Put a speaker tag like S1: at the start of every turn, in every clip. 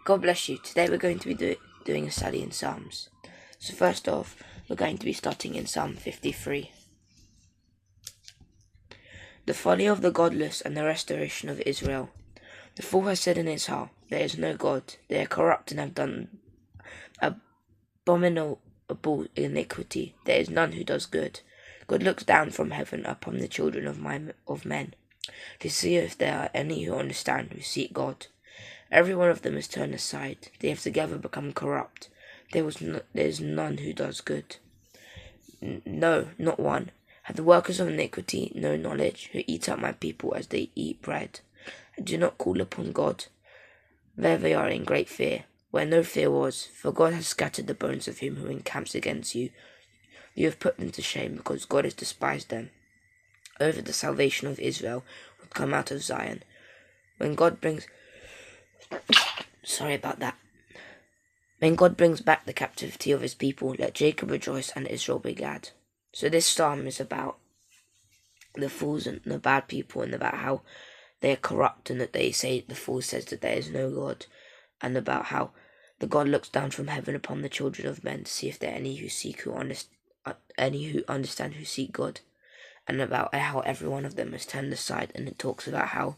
S1: God bless you. Today we're going to be doing a study in Psalms. So first off, we're going to be starting in Psalm 53. The folly of the godless and the restoration of Israel. The fool has said in his heart, there is no God. They are corrupt and have done abominable iniquity. There is none who does good. God looks down from heaven upon the children of men, to see if there are any who understand, who seek God. Every one of them is turned aside. They have together become corrupt. There is none who does good. No, not one. Have the workers of iniquity no knowledge, who eat up my people as they eat bread, and do not call upon God? There they are in great fear, where no fear was, for God has scattered the bones of him who encamps against you. You have put them to shame, because God has despised them. Over the salvation of Israel would come out of Zion. When God brings When God brings back the captivity of his people, let Jacob rejoice and Israel be glad. So this psalm is about the fools and the bad people, and about how they are corrupt, and that the fool says that there is no God, and about how the God looks down from heaven upon the children of men to see if there are any who understand, who seek God, and about how every one of them is turned aside. And it talks about how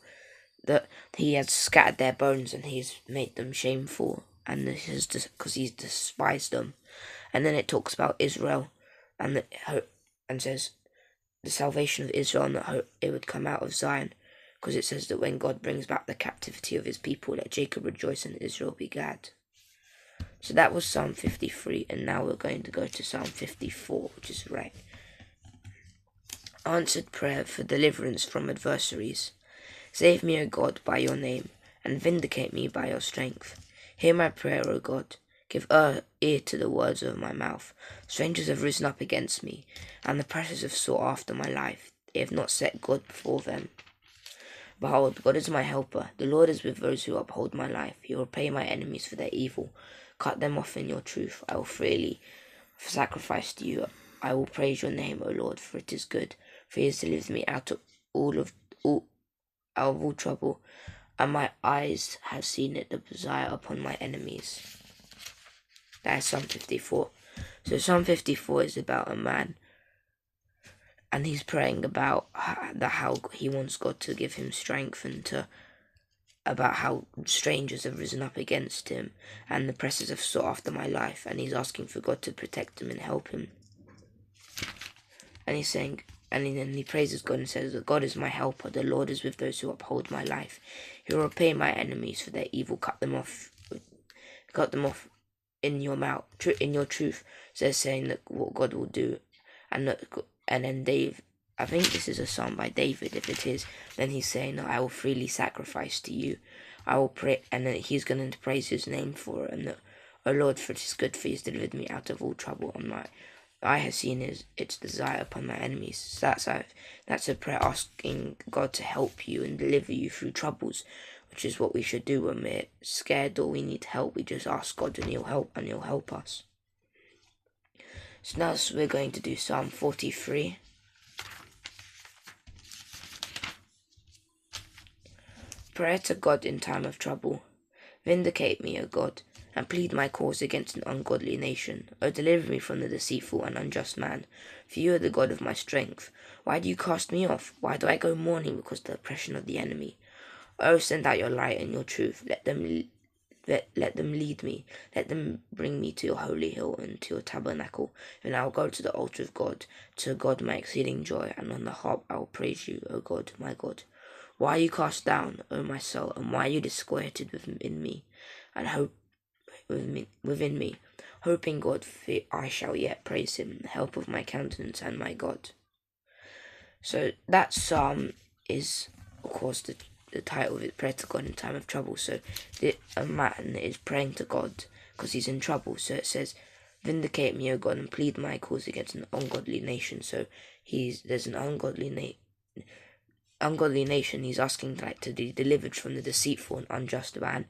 S1: that he has scattered their bones and he's made them shameful, and this is just because he's despised them. And then it talks about Israel, and says the salvation of Israel, and that hope it would come out of Zion, because it says that when God brings back the captivity of his people, let Jacob rejoice and Israel be glad. So that was Psalm 53, and now we're going to go to Psalm 54, which is right. Answered prayer for deliverance from adversaries. Save me, O God, by your name, and vindicate me by your strength. Hear my prayer, O God. Give ear to the words of my mouth. Strangers have risen up against me, and the oppressors have sought after my life. They have not set God before them. Behold, God is my helper. The Lord is with those who uphold my life. He will repay my enemies for their evil. Cut them off in your truth. I will freely sacrifice to you. I will praise your name, O Lord, for it is good. For he has delivered me out of all trouble, and my eyes have seen it, the desire upon my enemies. That is Psalm 54. So Psalm 54 is about a man, and he's praying about how he wants God to give him strength, and about how strangers have risen up against him, and the oppressors have sought after my life, and he's asking for God to protect him and help him. And he's saying, and then he praises God and says that God is my helper. The Lord is with those who uphold my life. He will repay my enemies for their evil. Cut them off in your mouth, in your truth. So they're saying that what God will do, and then Dave. I think this is a psalm by David. If it is, then he's saying that I will freely sacrifice to you. I will pray, and then he's going to praise his name for it, and that, O Lord, for it is good, for he has delivered me out of all trouble. And my eye has seen its desire upon my enemies. So that's a prayer asking God to help you and deliver you through troubles, which is what we should do when we're scared or we need help. We just ask God, and he'll help us. So now we're going to do Psalm 43. Prayer to God in time of trouble. Vindicate me, O God, and plead my cause against an ungodly nation. O deliver me from the deceitful and unjust man, for you are the God of my strength. Why do you cast me off? Why do I go mourning because of the oppression of the enemy? O send out your light and your truth. Let them lead me. Let them bring me to your holy hill and to your tabernacle. And I will go to the altar of God, to God my exceeding joy, and on the harp I will praise you, O God, my God. Why are you cast down, O my soul, and why are you disquieted within me, and hope within me? Hope in God, for I shall yet praise him, the help of my countenance and my God. So that psalm is, of course, the title of it, Prayer to God in Time of Trouble. So a man is praying to God because he's in trouble. So it says, vindicate me, O God, and plead my cause against an ungodly nation. So there's an ungodly nation. He's asking to be delivered from the deceitful and unjust man.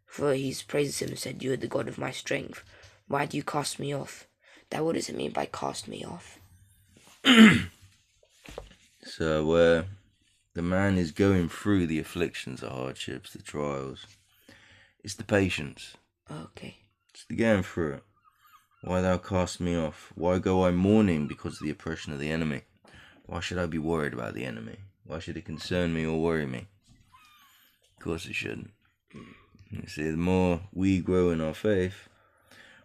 S1: For he's praised him and said, you are the God of my strength. Why do you cast me off? What does it mean by cast me off?
S2: So the man is going through the afflictions, the hardships, the trials. It's the patience.
S1: Okay.
S2: It's the going through it. Why thou cast me off? Why go I mourning because of the oppression of the enemy? Why should I be worried about the enemy? Why should it concern me or worry me? Of course it shouldn't. You see, the more we grow in our faith,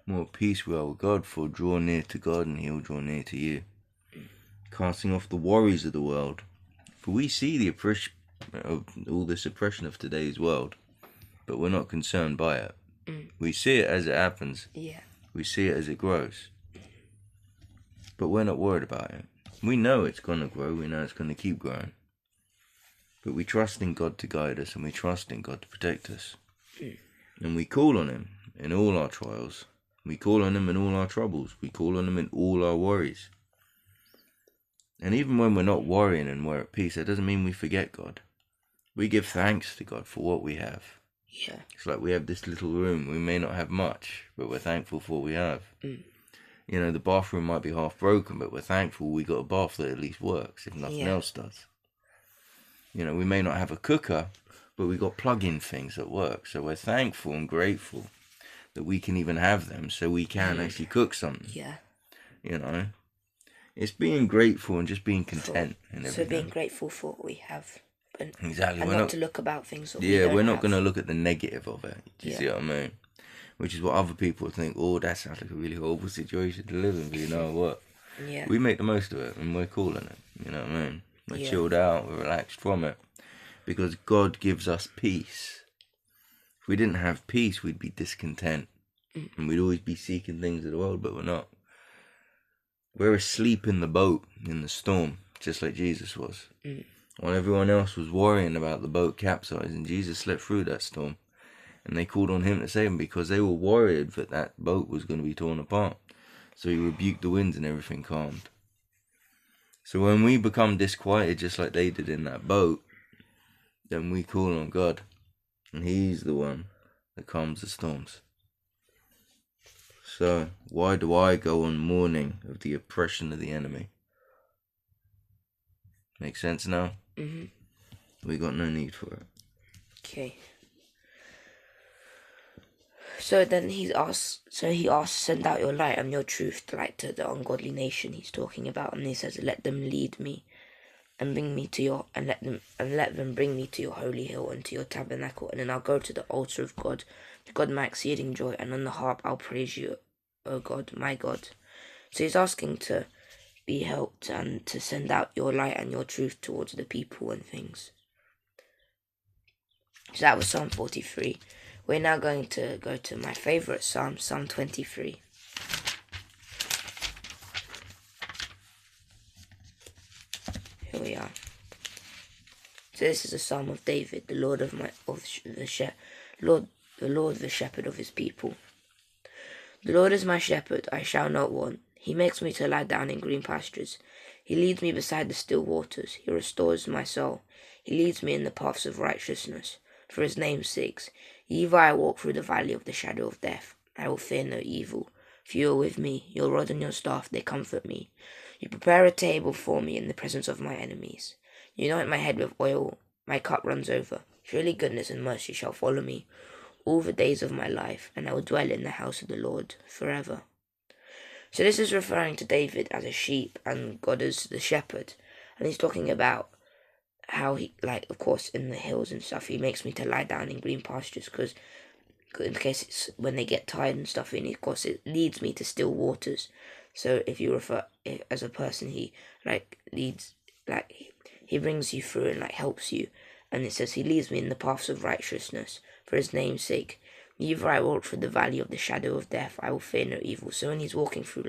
S2: more at peace we are with God, for draw near to God and He'll draw near to you. Casting off the worries of the world. For we see the oppression of all this oppression of today's world, but we're not concerned by it. We see it as it happens.
S1: Yeah.
S2: We see it as it grows. But we're not worried about it. We know it's going to grow. We know it's going to keep growing. But we trust in God to guide us, and we trust in God to protect us. And we call on Him in all our trials. We call on Him in all our troubles. We call on Him in all our worries. And even when we're not worrying and we're at peace, that doesn't mean we forget God. We give thanks to God for what we have.
S1: Yeah.
S2: It's like we have this little room. We may not have much, but we're thankful for what we have. You know, the bathroom might be half broken, but we're thankful we got a bath that at least works, if nothing else does. You know, we may not have a cooker, but we got plug-in things that work. So we're thankful and grateful that we can even have them, so we can actually cook something.
S1: Yeah.
S2: You know, it's being grateful and just being content in everything.
S1: So being grateful for what we have.
S2: Exactly.
S1: And
S2: we're
S1: not to look about things that we don't
S2: we're not
S1: have.
S2: going to look at the negative of it. Do you see what I mean? Which is what other people think, oh, that sounds like a really horrible situation to live in, but you know what?
S1: Yeah.
S2: We make the most of it, and we're cool in it. You know what I mean? We're chilled out, we're relaxed from it. Because God gives us peace. If we didn't have peace, we'd be discontent. And we'd always be seeking things of the world, but we're not. We're asleep in the boat, in the storm, just like Jesus was. While everyone else was worrying about the boat capsizing, Jesus slept through that storm. And they called on Him to save them because they were worried that that boat was going to be torn apart. So He rebuked the winds and everything calmed. So when we become disquieted, just like they did in that boat, then we call on God. And He's the one that calms the storms. So why do I go on mourning of the oppression of the enemy? Make sense now? We got no need for it.
S1: Okay. So then he asks, send out your light and your truth to the ungodly nation he's talking about, and he says, let them lead me and bring me to your, and let them bring me to your holy hill and to your tabernacle, and then I'll go to the altar of God, to God my exceeding joy, and on the harp I'll praise you, O God, my God. So he's asking to be helped and to send out your light and your truth towards the people and things. So that was Psalm 43. We're now going to go to my favourite Psalm, Psalm 23. Here we are. So this is a Psalm of David, the Lord the shepherd of His people. The Lord is my shepherd; I shall not want. He makes me to lie down in green pastures. He leads me beside the still waters. He restores my soul. He leads me in the paths of righteousness, for His name's sake. Even I walk through the valley of the shadow of death, I will fear no evil. For you are with me, your rod and your staff, they comfort me. You prepare a table for me in the presence of my enemies. You anoint my head with oil, my cup runs over. Surely goodness and mercy shall follow me all the days of my life, and I will dwell in the house of the Lord forever. So this is referring to David as a sheep and God as the shepherd. And he's talking about how he, of course, in the hills and stuff, He makes me to lie down in green pastures, because in case it's when they get tired and stuff, and of course it leads me to still waters. So if you refer as a person, He leads, He brings you through and helps you. And it says He leads me in the paths of righteousness for His name's sake. Either I walk through the valley of the shadow of death, I will fear no evil. So when he's walking through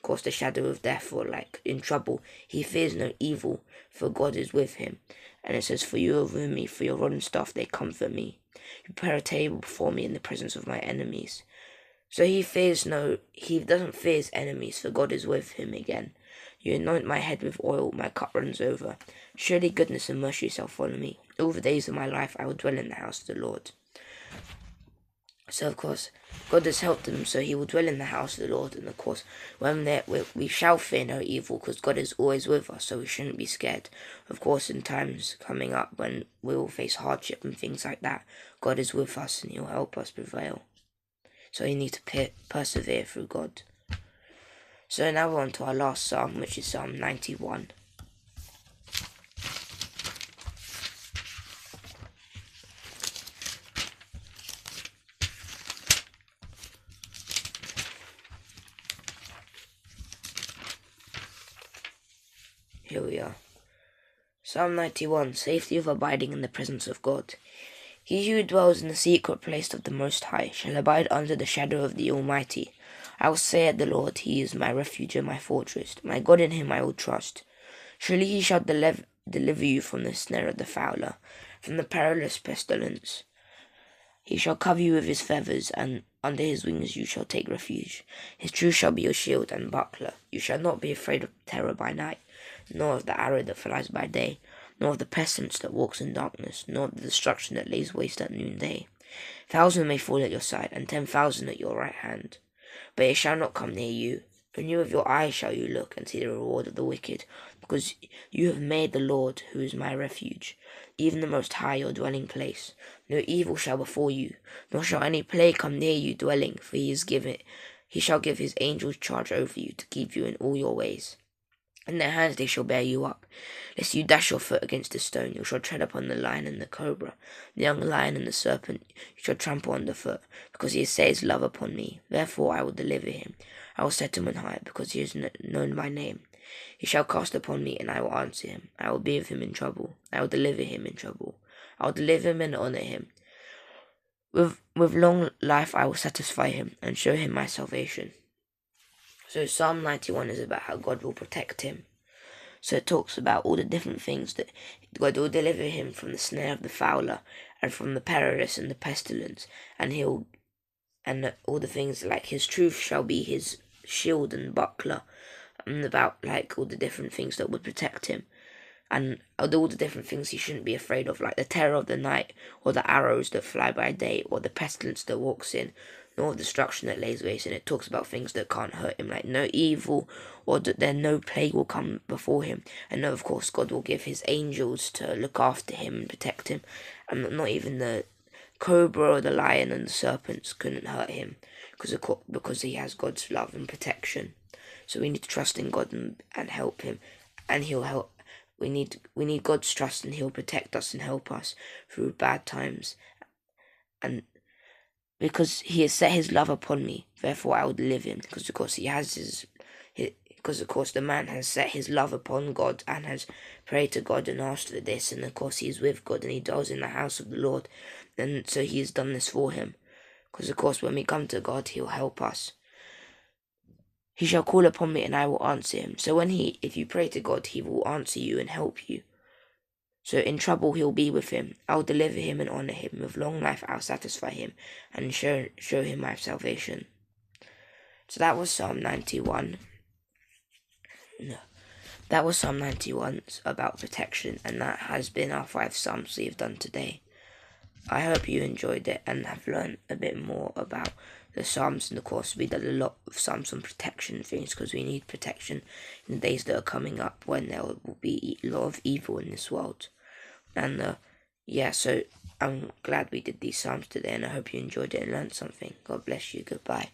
S1: of course, the shadow of death, or in trouble, he fears no evil, for God is with him. And it says, for you are with me, for your rod and staff, they comfort me. You prepare a table before me in the presence of my enemies. So he doesn't fear his enemies, for God is with him again. You anoint my head with oil, my cup runs over. Surely goodness and mercy shall follow me. All the days of my life I will dwell in the house of the Lord. So, of course, God has helped them, so he will dwell in the house of the Lord. And, of course, when we shall fear no evil, because God is always with us, so we shouldn't be scared. Of course, in times coming up when we will face hardship and things like that, God is with us and he'll help us prevail. So you need to persevere through God. So now we're on to our last psalm, which is Psalm 91. Here we are. Psalm 91, safety of abiding in the presence of God. He who dwells in the secret place of the Most High shall abide under the shadow of the Almighty. I will say at the Lord, he is my refuge and my fortress. My God, in him I will trust. Surely he shall deliver you from the snare of the fowler, from the perilous pestilence. He shall cover you with his feathers, and under his wings you shall take refuge. His truth shall be your shield and buckler. You shall not be afraid of terror by night, nor of the arrow that flies by day, nor of the pestilence that walks in darkness, nor of the destruction that lays waste at noonday. 1,000 may fall at your side, and 10,000 at your right hand, but it shall not come near you. Only with your eyes shall you look and see the reward of the wicked, because you have made the Lord, who is my refuge, even the Most High, your dwelling place. No evil shall befall you, nor shall any plague come near you dwelling, for he shall give his angels charge over you, to keep you in all your ways. In their hands they shall bear you up, lest you dash your foot against a stone. You shall tread upon the lion and the cobra, the young lion and the serpent you shall trample under foot, because he has set his love upon me. Therefore I will deliver him. I will set him on high, because he is known by name. He shall cast upon me, and I will answer him. I will be with him in trouble. I will deliver him in trouble. I will deliver him and honor him. With long life I will satisfy him, and show him my salvation. So Psalm 91 is about how God will protect him. So it talks about all the different things that God will deliver him from the snare of the fowler, and from the perilous and the pestilence, and all the things like his truth shall be his shield and buckler, and about like all the different things that would protect him, and all the different things he shouldn't be afraid of, like the terror of the night, or the arrows that fly by day, or the pestilence that walks in, nor destruction that lays waste. And it talks about things that can't hurt him, like no evil, or that no plague will come before him. And of course God will give his angels to look after him and protect him, and not even the cobra or the lion and the serpents couldn't hurt him, because he has God's love and protection. So we need to trust in God and help him, and he'll help. We need God's trust, and he'll protect us and help us through bad times. And because he has set his love upon me, therefore I will deliver him. Because of course because of course the man has set his love upon God and has prayed to God and asked for this, and of course he is with God and he dwells in the house of the Lord, and so he has done this for him. Because of course when we come to God, he'll help us. He shall call upon me and I will answer him. So if you pray to God, he will answer you and help you. So in trouble he'll be with him. I'll deliver him and honor him. With long life I'll satisfy him and show him my salvation. So that was Psalm 91. That was Psalm 91 about protection, and that has been our 5 Psalms we've done today. I hope you enjoyed it and have learned a bit more about the Psalms. And of course we did a lot of Psalms on protection things, because we need protection in the days that are coming up when there will be a lot of evil in this world. And so I'm glad we did these Psalms today, and I hope you enjoyed it and learned something. God bless you. Goodbye.